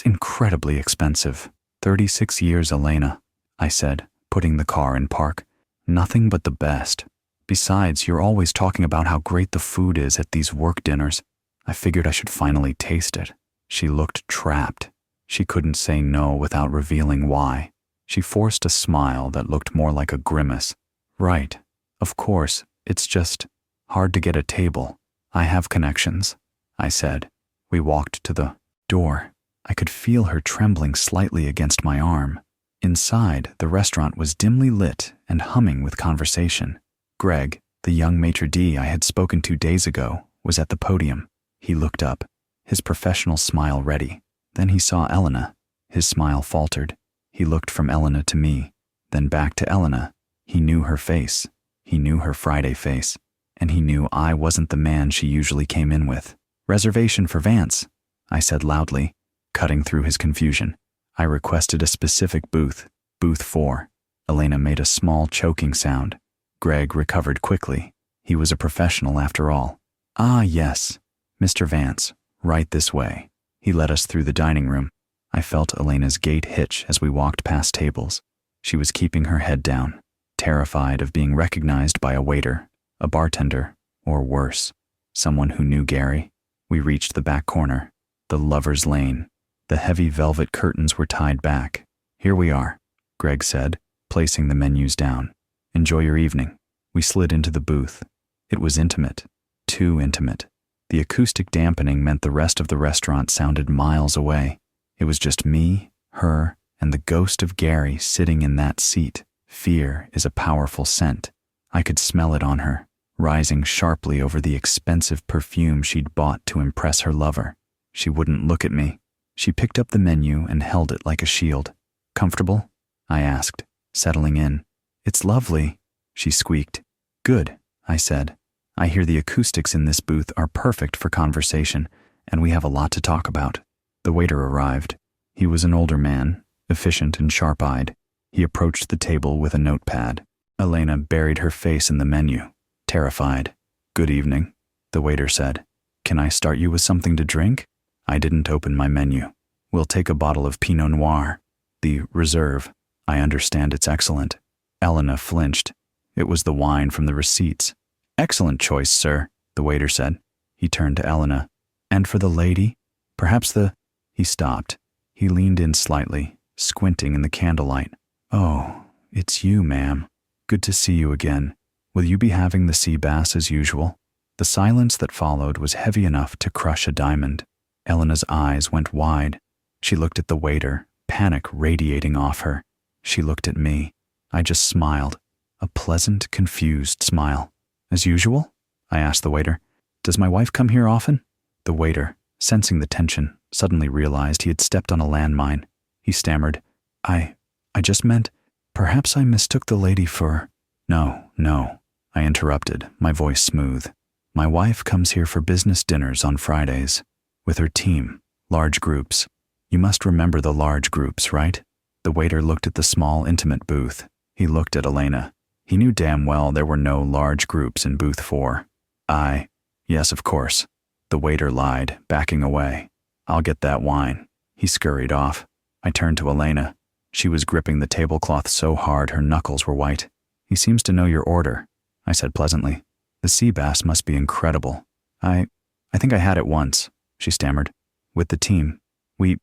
incredibly expensive." 36 years, Elena," I said, putting the car in park. "Nothing but the best. Besides, you're always talking about how great the food is at these work dinners. I figured I should finally taste it." She looked trapped. She couldn't say no without revealing why. She forced a smile that looked more like a grimace. "Right. Of course, it's just hard to get a table. I have connections," I said. We walked to the door. I could feel her trembling slightly against my arm. Inside, the restaurant was dimly lit and humming with conversation. Greg, the young maitre d' I had spoken to days ago, was at the podium. He looked up, his professional smile ready. Then he saw Elena. His smile faltered. He looked from Elena to me, then back to Elena. He knew her face. He knew her Friday face. And he knew I wasn't the man she usually came in with. "Reservation for Vance," I said loudly, cutting through his confusion. I requested a specific booth, booth 4. Elena made a small choking sound. Greg recovered quickly. He was a professional after all. "Ah, yes, Mr. Vance, right this way." He led us through the dining room. I felt Elena's gait hitch as we walked past tables. She was keeping her head down, terrified of being recognized by a waiter, a bartender, or worse, someone who knew Gary. We reached the back corner, the lover's lane. The heavy velvet curtains were tied back. "Here we are," Greg said, placing the menus down. "Enjoy your evening." We slid into the booth. It was intimate, too intimate. The acoustic dampening meant the rest of the restaurant sounded miles away. It was just me, her, and the ghost of Gary sitting in that seat. Fear is a powerful scent. I could smell it on her, rising sharply over the expensive perfume she'd bought to impress her lover. She wouldn't look at me. She picked up the menu and held it like a shield. "Comfortable?" I asked, settling in. "It's lovely," she squeaked. "Good," I said. "I hear the acoustics in this booth are perfect for conversation, and we have a lot to talk about." The waiter arrived. He was an older man, efficient and sharp-eyed. He approached the table with a notepad. Elena buried her face in the menu, terrified. "Good evening," the waiter said. "Can I start you with something to drink?" I didn't open my menu. "We'll take a bottle of Pinot Noir. The Reserve. I understand it's excellent." Elena flinched. It was the wine from the receipts. "Excellent choice, sir," the waiter said. He turned to Elena. "And for the lady? Perhaps the—" He stopped. He leaned in slightly, squinting in the candlelight. "Oh, it's you, ma'am. Good to see you again. Will you be having the sea bass as usual?" The silence that followed was heavy enough to crush a diamond. Elena's eyes went wide. She looked at the waiter, panic radiating off her. She looked at me. I just smiled, a pleasant, confused smile. "As usual?" I asked the waiter. "Does my wife come here often?" The waiter, sensing the tension, suddenly realized he had stepped on a landmine. He stammered, I just meant, perhaps I mistook the lady for—" No, I interrupted, my voice smooth. "My wife comes here for business dinners on Fridays. With her team, large groups. You must remember the large groups, right?" The waiter looked at the small, intimate booth. He looked at Elena. He knew damn well there were no large groups in booth 4. Yes, of course." The waiter lied, backing away. "I'll get that wine." He scurried off. I turned to Elena. She was gripping the tablecloth so hard her knuckles were white. "He seems to know your order," I said pleasantly. "The sea bass must be incredible." I think I had it once," she stammered. "With the team. We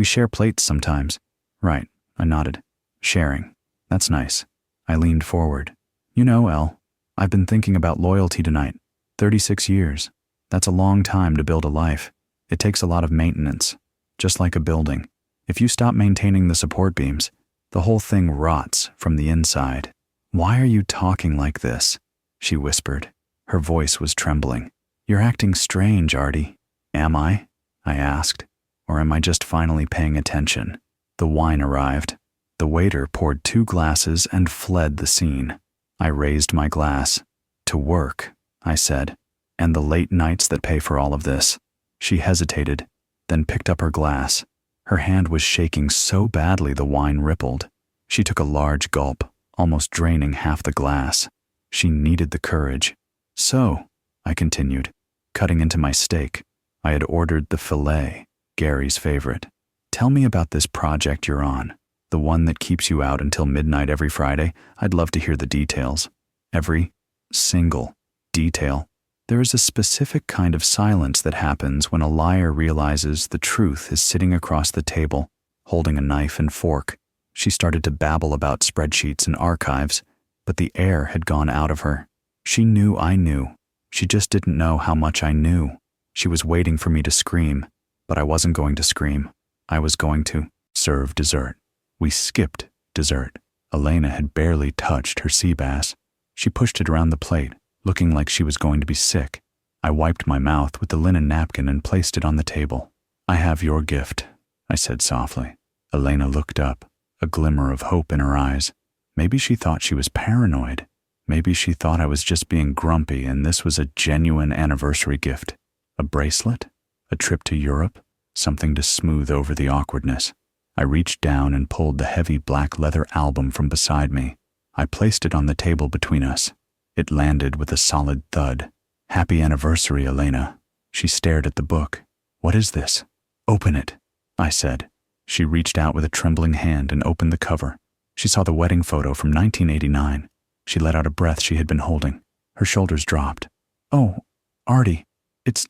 share plates sometimes." "Right," I nodded. "Sharing. That's nice." I leaned forward. "You know, Elle, I've been thinking about loyalty tonight. 36 years. That's a long time to build a life. It takes a lot of maintenance. Just like a building. If you stop maintaining the support beams, the whole thing rots from the inside." "Why are you talking like this?" she whispered. Her voice was trembling. "You're acting strange, Artie." "Am I?" I asked. "Or am I just finally paying attention?" The wine arrived. The waiter poured 2 glasses and fled the scene. I raised my glass. "To work," I said. "And the late nights that pay for all of this." She hesitated, then picked up her glass. Her hand was shaking so badly the wine rippled. She took a large gulp, almost draining half the glass. She needed the courage. "So," I continued, cutting into my steak. I had ordered the filet, Gary's favorite. "Tell me about this project you're on. The one that keeps you out until midnight every Friday. I'd love to hear the details." "Every single detail." There is a specific kind of silence that happens when a liar realizes the truth is sitting across the table, holding a knife and fork. She started to babble about spreadsheets and archives, but the air had gone out of her. She knew I knew. She just didn't know how much I knew. She was waiting for me to scream, but I wasn't going to scream. I was going to serve dessert. We skipped dessert. Elena had barely touched her sea bass. She pushed it around the plate, looking like she was going to be sick. I wiped my mouth with the linen napkin and placed it on the table. "I have your gift," I said softly. Elena looked up, a glimmer of hope in her eyes. Maybe she thought she was paranoid. Maybe she thought I was just being grumpy and this was a genuine anniversary gift. A bracelet? A trip to Europe? Something to smooth over the awkwardness. I reached down and pulled the heavy black leather album from beside me. I placed it on the table between us. It landed with a solid thud. "Happy anniversary, Elena." She stared at the book. "What is this?" "Open it," I said. She reached out with a trembling hand and opened the cover. She saw the wedding photo from 1989. She let out a breath she had been holding. Her shoulders dropped. "Oh, Artie, it's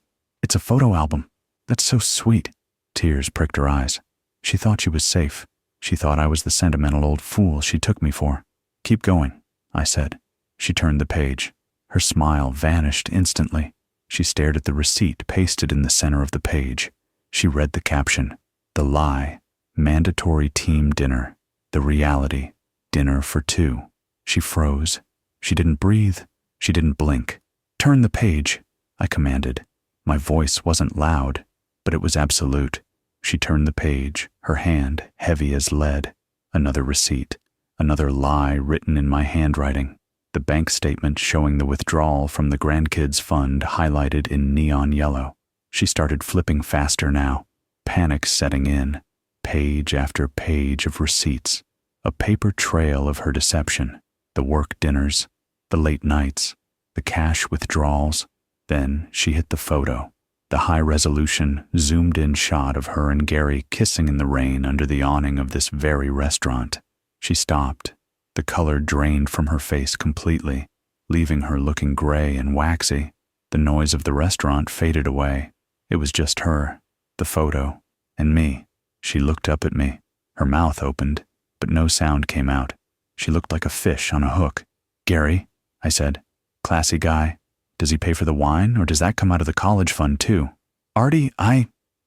a photo album. That's so sweet." Tears pricked her eyes. She thought she was safe. She thought I was the sentimental old fool she took me for. "Keep going," I said. She turned the page. Her smile vanished instantly. She stared at the receipt pasted in the center of the page. She read the caption, The lie, mandatory team dinner. The reality, dinner for two. She froze. She didn't breathe. She didn't blink. "Turn the page," I commanded. My voice wasn't loud, but it was absolute. She turned the page, her hand heavy as lead. Another receipt. Another lie written in my handwriting. The bank statement showing the withdrawal from the grandkids fund highlighted in neon yellow. She started flipping faster now, panic setting in. Page after page of receipts. A paper trail of her deception. The work dinners, the late nights, the cash withdrawals. Then she hit the photo. The high-resolution, zoomed-in shot of her and Gary kissing in the rain under the awning of this very restaurant. She stopped. The color drained from her face completely, leaving her looking gray and waxy. The noise of the restaurant faded away. It was just her, the photo, and me. She looked up at me. Her mouth opened, but no sound came out. She looked like a fish on a hook. "Gary," I said. "Classy guy. Does he pay for the wine, or does that come out of the college fund too?" "Artie,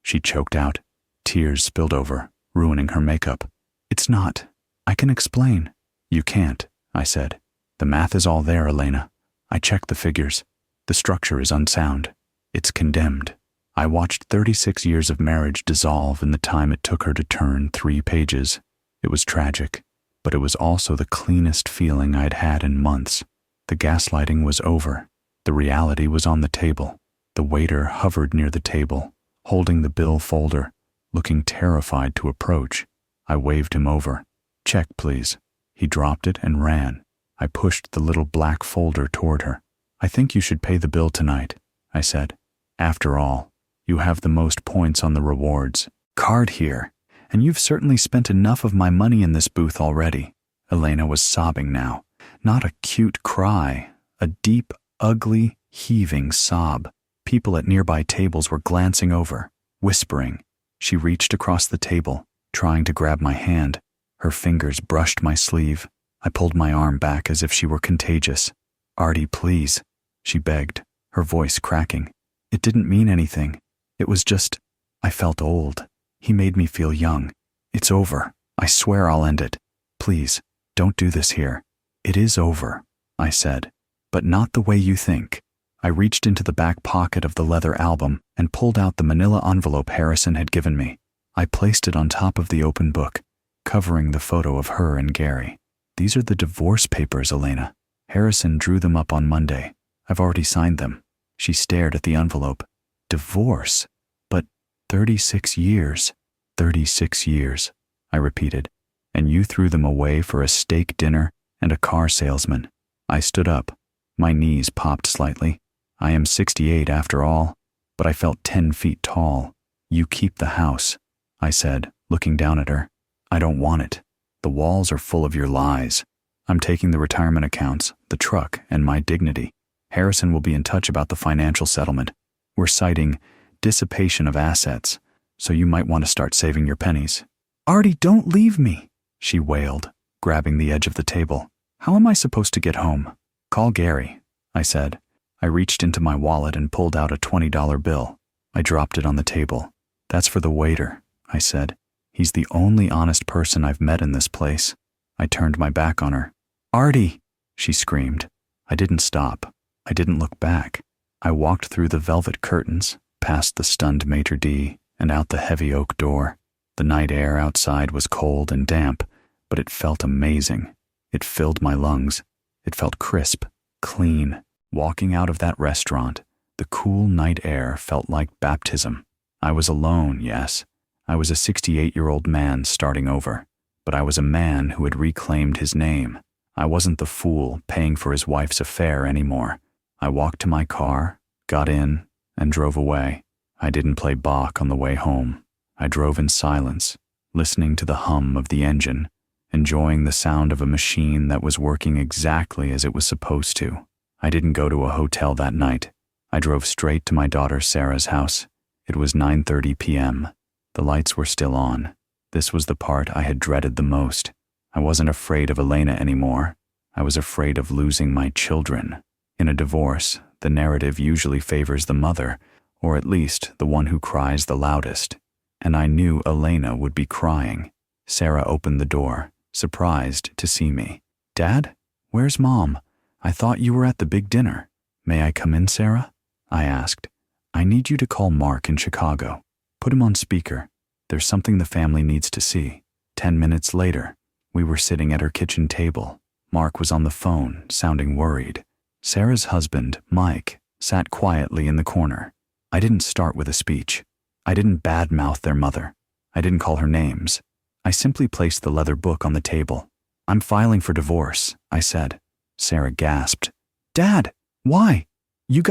she choked out. Tears spilled over, ruining her makeup. "It's not. I can explain." "You can't," I said. "The math is all there, Elena. I checked the figures. The structure is unsound. It's condemned. I watched 36 years of marriage dissolve in the time it took her to turn 3 pages. It was tragic, but it was also the cleanest feeling I'd had in months. The gaslighting was over. The reality was on the table. The waiter hovered near the table, holding the bill folder, looking terrified to approach. I waved him over. "Check, please." He dropped it and ran. I pushed the little black folder toward her. "I think you should pay the bill tonight," I said. "After all, you have the most points on the rewards card here, and you've certainly spent enough of my money in this booth already." Elena was sobbing now. Not a cute cry, a deep, ugly, heaving sob. People at nearby tables were glancing over, whispering. She reached across the table, trying to grab my hand. Her fingers brushed my sleeve. I pulled my arm back as if she were contagious. "Artie, please," she begged, her voice cracking. "It didn't mean anything. It was just, I felt old. He made me feel young. It's over. I swear I'll end it. Please, don't do this here." "It is over," I said, "but not the way you think." I reached into the back pocket of the leather album and pulled out the manila envelope Harrison had given me. I placed it on top of the open book, covering the photo of her and Gary. "These are the divorce papers, Elena. Harrison drew them up on Monday. I've already signed them." She stared at the envelope. "Divorce? But 36 years. 36 years, I repeated. "And you threw them away for a steak dinner and a car salesman." I stood up. My knees popped slightly. I am 68 after all, but I felt 10 feet tall. "You keep the house," I said, looking down at her. "I don't want it. The walls are full of your lies. I'm taking the retirement accounts, the truck, and my dignity. Harrison will be in touch about the financial settlement. We're citing dissipation of assets, so you might want to start saving your pennies." "Artie, don't leave me," she wailed, grabbing the edge of the table. "How am I supposed to get home?" "Call Gary," I said. I reached into my wallet and pulled out a $20 bill. I dropped it on the table. "That's for the waiter," I said. "He's the only honest person I've met in this place." I turned my back on her. "Artie!" she screamed. I didn't stop. I didn't look back. I walked through the velvet curtains, past the stunned maitre d', and out the heavy oak door. The night air outside was cold and damp, but it felt amazing. It filled my lungs. It felt crisp, clean. Walking out of that restaurant, the cool night air felt like baptism. I was alone, yes. I was a 68-year-old man starting over, but I was a man who had reclaimed his name. I wasn't the fool paying for his wife's affair anymore. I walked to my car, got in, and drove away. I didn't play Bach on the way home. I drove in silence, listening to the hum of the engine, enjoying the sound of a machine that was working exactly as it was supposed to. I didn't go to a hotel that night. I drove straight to my daughter Sarah's house. It was 9:30 p.m. The lights were still on. This was the part I had dreaded the most. I wasn't afraid of Elena anymore. I was afraid of losing my children. In a divorce, the narrative usually favors the mother, or at least the one who cries the loudest. and I knew Elena would be crying. Sarah opened the door, surprised to see me. "Dad? Where's Mom? I thought you were at the big dinner." "May I come in, Sarah?" I asked. "I need you to call Mark in Chicago. Put him on speaker. There's something the family needs to see." 10 minutes later, we were sitting at her kitchen table. Mark was on the phone, sounding worried. Sarah's husband, Mike, sat quietly in the corner. I didn't start with a speech. I didn't badmouth their mother. I didn't call her names. I simply placed the leather book on the table. "I'm filing for divorce," I said. Sarah gasped. "Dad, why? You're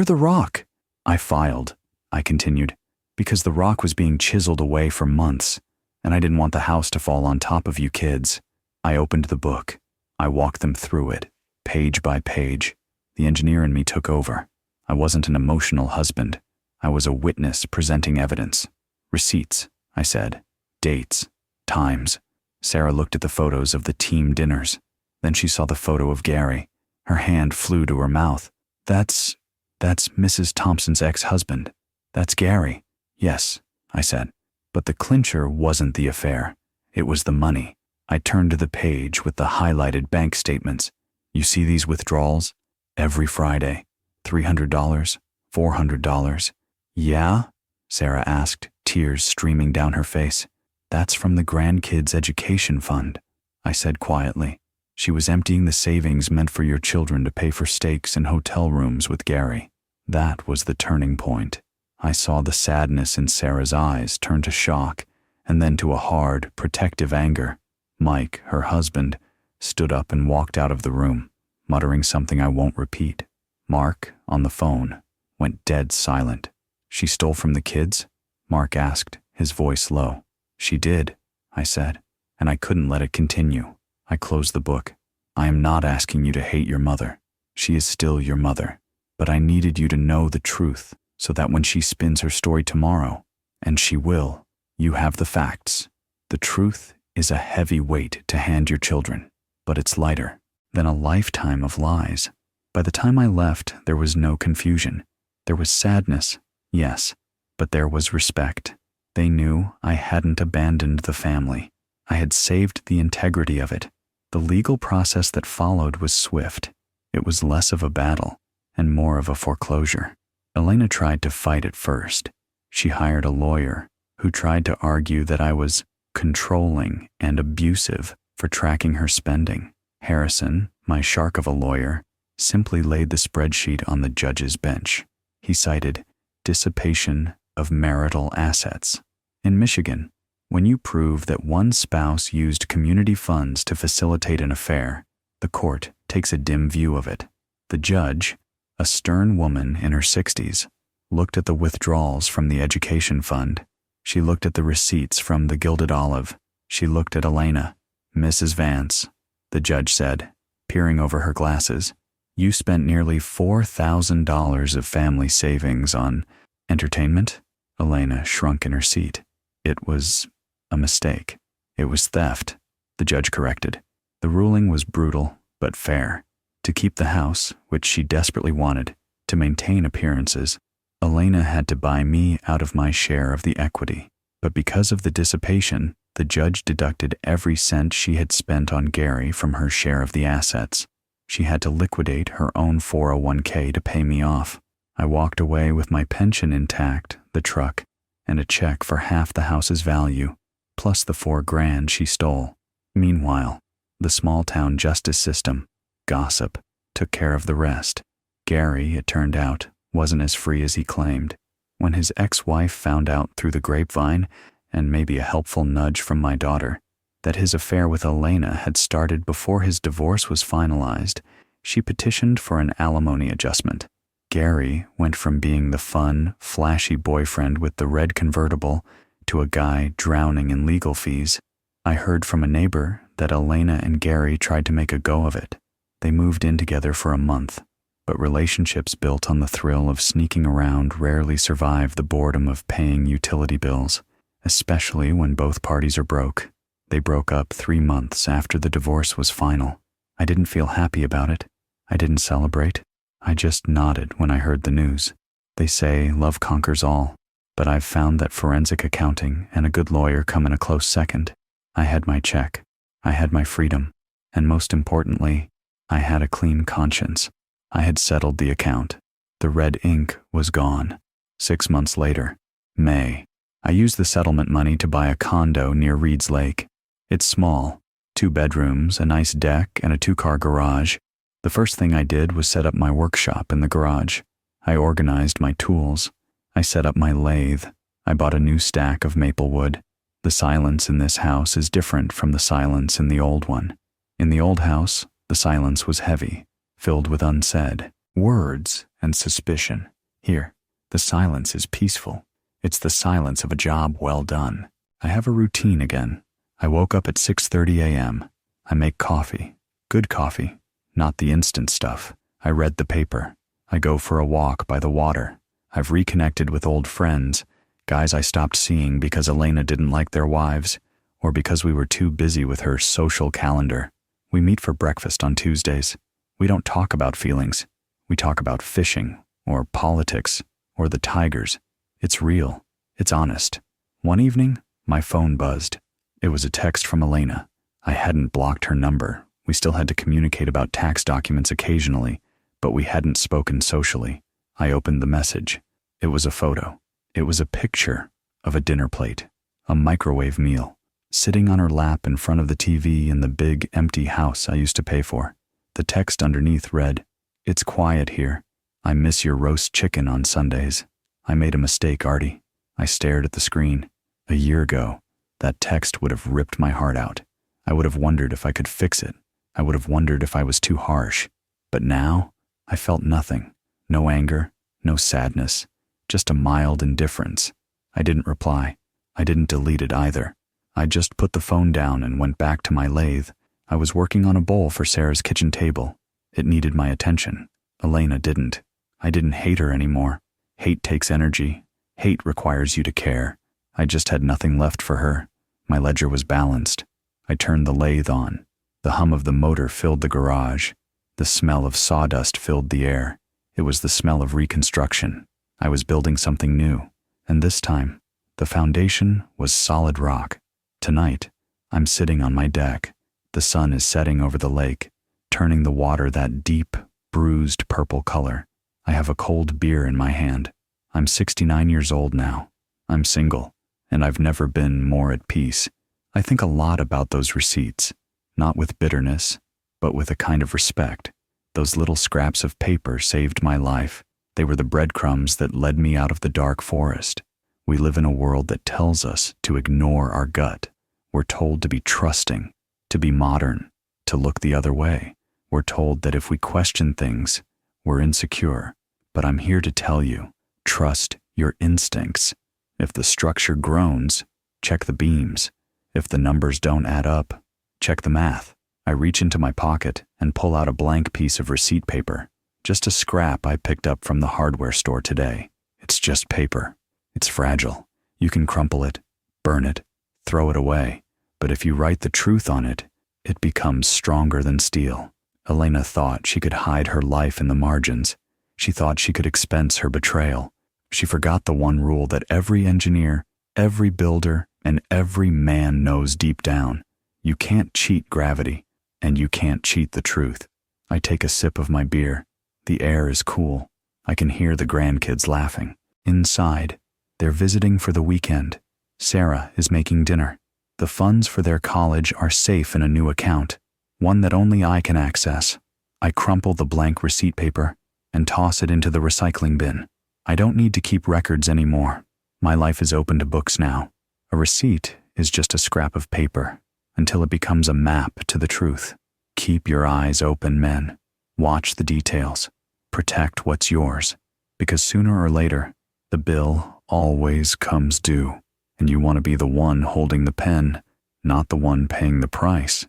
the rock." "I filed," I continued, "because the rock was being chiseled away for months, and I didn't want the house to fall on top of you kids." I opened the book. I walked them through it, page by page. The engineer in me took over. I wasn't an emotional husband. I was a witness presenting evidence. "Receipts," I said. "Dates. Times." Sarah looked at the photos of the team dinners. Then she saw the photo of Gary. Her hand flew to her mouth. That's Mrs. Thompson's ex-husband. That's Gary." "Yes," I said. But the clincher wasn't the affair. It was the money. I turned to the page with the highlighted bank statements. "You see these withdrawals? Every Friday. $300, $400. "Yeah?" Sarah asked, tears streaming down her face. "That's from the grandkids' education fund," I said quietly. She was emptying the savings meant for your children to pay for steaks and hotel rooms with Gary. That was the turning point. I saw the sadness in Sarah's eyes turn to shock, and then to a hard, protective anger. Mike, her husband, stood up and walked out of the room, muttering something I won't repeat. Mark, on the phone, went dead silent. "She stole from the kids?" Mark asked, his voice low. "She did," I said, and I couldn't let it continue. I closed the book. "I am not asking you to hate your mother. She is still your mother. But I needed you to know the truth so that when she spins her story tomorrow, and she will, you have the facts. The truth is a heavy weight to hand your children, but it's lighter than a lifetime of lies." By the time I left, there was no confusion. There was sadness, yes, but there was respect. They knew I hadn't abandoned the family. I had saved the integrity of it. The legal process that followed was swift. It was less of a battle and more of a foreclosure. Elena tried to fight at first. She hired a lawyer who tried to argue that I was controlling and abusive for tracking her spending. Harrison, my shark of a lawyer, simply laid the spreadsheet on the judge's bench. He cited dissipation of marital assets. In Michigan, when you prove that one spouse used community funds to facilitate an affair, the court takes a dim view of it. The judge, a stern woman in her 60s, looked at the withdrawals from the education fund. She looked at the receipts from the Gilded Olive. She looked at Elena. "Mrs. Vance," the judge said, peering over her glasses, "you spent nearly $4,000 of family savings on entertainment?" Elena shrunk in her seat. "It was a mistake. It was theft," the judge corrected. The ruling was brutal, but fair. To keep the house, which she desperately wanted, to maintain appearances, Elena had to buy me out of my share of the equity. But because of the dissipation, the judge deducted every cent she had spent on Gary from her share of the assets. She had to liquidate her own 401k to pay me off. I walked away with my pension intact, the truck, and a check for half the house's value, plus the $4,000 she stole. Meanwhile, the small-town justice system, gossip, took care of the rest. Gary, it turned out, wasn't as free as he claimed. When his ex-wife found out through the grapevine, and maybe a helpful nudge from my daughter, that his affair with Elena had started before his divorce was finalized, she petitioned for an alimony adjustment. Gary went from being the fun, flashy boyfriend with the red convertible to a guy drowning in legal fees. I heard from a neighbor that Elena and Gary tried to make a go of it. They moved in together for a month, but relationships built on the thrill of sneaking around rarely survive the boredom of paying utility bills, especially when both parties are broke. They broke up 3 months after the divorce was final. I didn't feel happy about it. I didn't celebrate. I just nodded when I heard the news. They say love conquers all. But I've found that forensic accounting and a good lawyer come in a close second. I had my check. I had my freedom. And most importantly, I had a clean conscience. I had settled the account. The red ink was gone. 6 months later, May, I used the settlement money to buy a condo near Reed's Lake. It's small, 2 bedrooms, a nice deck, and a 2-car garage. The first thing I did was set up my workshop in the garage. I organized my tools. I set up my lathe. I bought a new stack of maple wood. The silence in this house is different from the silence in the old one. In the old house, the silence was heavy, filled with unsaid words and suspicion. Here, the silence is peaceful. It's the silence of a job well done. I have a routine again. I woke up at 6:30 a.m. I make coffee. Good coffee, not the instant stuff. I read the paper. I go for a walk by the water. I've reconnected with old friends, guys I stopped seeing because Elena didn't like their wives, or because we were too busy with her social calendar. We meet for breakfast on Tuesdays. We don't talk about feelings. We talk about fishing, or politics, or the Tigers. It's real. It's honest. One evening, my phone buzzed. It was a text from Elena. I hadn't blocked her number. We still had to communicate about tax documents occasionally, but we hadn't spoken socially. I opened the message. It was a photo. It was a picture of a dinner plate, a microwave meal, sitting on her lap in front of the TV in the big, empty house I used to pay for. The text underneath read, "It's quiet here. I miss your roast chicken on Sundays. I made a mistake, Artie." I stared at the screen. A year ago, that text would have ripped my heart out. I would have wondered if I could fix it. I would have wondered if I was too harsh. But now, I felt nothing. No anger, no sadness, just a mild indifference. I didn't reply. I didn't delete it either. I just put the phone down and went back to my lathe. I was working on a bowl for Sarah's kitchen table. It needed my attention. Elena didn't. I didn't hate her anymore. Hate takes energy. Hate requires you to care. I just had nothing left for her. My ledger was balanced. I turned the lathe on. The hum of the motor filled the garage. The smell of sawdust filled the air. It was the smell of reconstruction. I was building something new. And this time, the foundation was solid rock. Tonight, I'm sitting on my deck. The sun is setting over the lake, turning the water that deep, bruised purple color. I have a cold beer in my hand. I'm 69 years old now. I'm single, and I've never been more at peace. I think a lot about those receipts, not with bitterness, but with a kind of respect. Those little scraps of paper saved my life. They were the breadcrumbs that led me out of the dark forest. We live in a world that tells us to ignore our gut. We're told to be trusting, to be modern, to look the other way. We're told that if we question things, we're insecure. But I'm here to tell you, trust your instincts. If the structure groans, check the beams. If the numbers don't add up, check the math. I reach into my pocket and pull out a blank piece of receipt paper. Just a scrap I picked up from the hardware store today. It's just paper. It's fragile. You can crumple it, burn it, throw it away. But if you write the truth on it, it becomes stronger than steel. Elena thought she could hide her life in the margins. She thought she could expense her betrayal. She forgot the one rule that every engineer, every builder, and every man knows deep down. You can't cheat gravity, and you can't cheat the truth. I take a sip of my beer. The air is cool. I can hear the grandkids laughing. Inside, they're visiting for the weekend. Sarah is making dinner. The funds for their college are safe in a new account, one that only I can access. I crumple the blank receipt paper and toss it into the recycling bin. I don't need to keep records anymore. My life is open to books now. A receipt is just a scrap of paper until it becomes a map to the truth. Keep your eyes open, men. Watch the details. Protect what's yours, because sooner or later, the bill always comes due, and you want to be the one holding the pen, not the one paying the price.